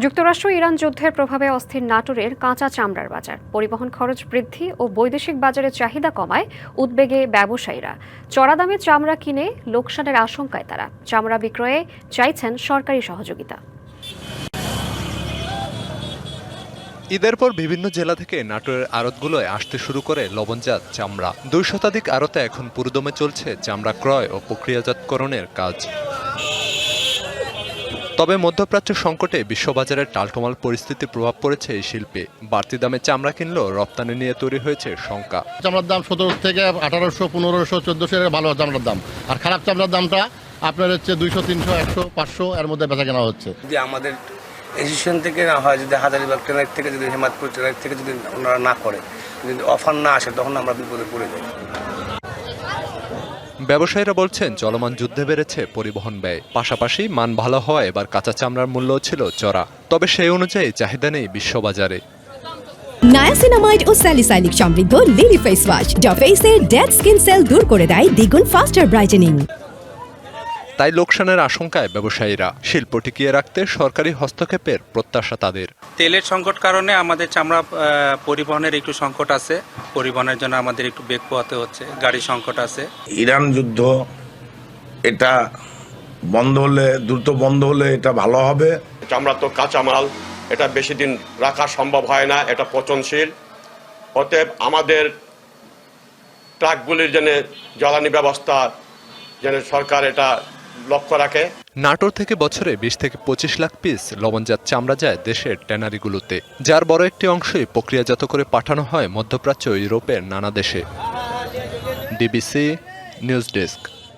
যুক্তরাষ্ট্র ইরান যুদ্ধের প্রভাবে অস্থির নাটোরের কাঁচা চামড়ার বাজার। পরিবহন খরচ বৃদ্ধি ও বৈদেশিক বাজারে চাহিদা কমায় উদ্বেগে ব্যবসায়ীরা। চড়া দামে চামড়া কিনে লোকসানের আশঙ্কায় তারা। চামড়া বিক্রয়ে চাইছেন সরকারি সহযোগিতা। ঈদের পর বিভিন্ন জেলা থেকে নাটোরের আড়তগুলোয় আসতে শুরু করে লবণজাত চামড়া। 2 শতাধিক আড়তে এখন পুরোদমে চলছে চামড়া ক্রয় ও প্রক্রিয়াজাতকরণের কাজ। তবে মধ্যপ্রাচ্য সংকটে বিশ্ববাজারের টালটোমাল পরিস্থিতির প্রভাব পড়েছে এই শিল্পে। বাড়তি দামে চামড়া কিনলেও রপ্তানি নিয়ে তৈরি হয়েছে শঙ্কা। চামড়ার দাম 17 থেকে 1800, 1500, 1400 ভালো চামড়ার দাম, আর খারাপ চামড়ার দামটা আপনার হচ্ছে 200, 300, 100, 500 এর মধ্যে বেচা কেনা হচ্ছে। যদি আমাদের এসোসিয়েশন থেকে না হয়, যদি হাজারীবাগ ট্রেনের থেকে, যদি হেমাদপুর ট্রেনের থেকে যদি ওনারা না করে, যদি অফার না আসে, তখন আমরা বিপদে পড়ে যাই। ব্যবসায়ীরা বলছেন চলমান যুদ্ধে বেড়েছে পরিবহন ব্যয়, পাশাপাশি মান ভালো হওয়া এবার কাঁচা চামড়ার মূল্যও ছিল চড়া। তবে সেই অনুযায়ী চাহিদা নেই বিশ্ববাজারে। নায়াসিনামাইড ও স্যালিসাইলিক সমৃদ্ধ লিলি ফেস ওয়াশ যা ফেসের ডেড স্কিন সেল দূর করে দেয় দ্বিগুণ ফাস্টার ব্রাইটেনিং। তাই লোকসানের আশঙ্কায় ব্যবসায়ীরা। শিল্প টিকিয়ে রাখতে সরকারি হস্তক্ষেপের প্রত্যাশা তাদের। তেলের সংকট কারণে আমাদের চামড়া পরিবহনের একটু সংকট আছে, পরিবহনের জন্য আমাদের একটু বেগ পোহাতে হচ্ছে, গাড়ি সংকট আছে। ইরান যুদ্ধ এটা বন্ধ হলে, দ্রুত বন্ধ হলে এটা ভালো হবে। চামড়া তো কাঁচামাল, এটা বেশি দিন রাখা সম্ভব হয় না, এটা পচনশীল। অতএব আমাদের ট্রাকগুলির জন্য জ্বালানি ব্যবস্থা যেন সরকার এটা লক্ষ্য রাখে। নাটোর থেকে বছরে 20 থেকে 25 লাখ পিস লবণজাত চামড়া যায় দেশের ট্যানারিগুলোতে, যার বড় একটি অংশই প্রক্রিয়াজাত করে পাঠানো হয় মধ্যপ্রাচ্য ও ইউরোপের নানা দেশে। DBC news desk.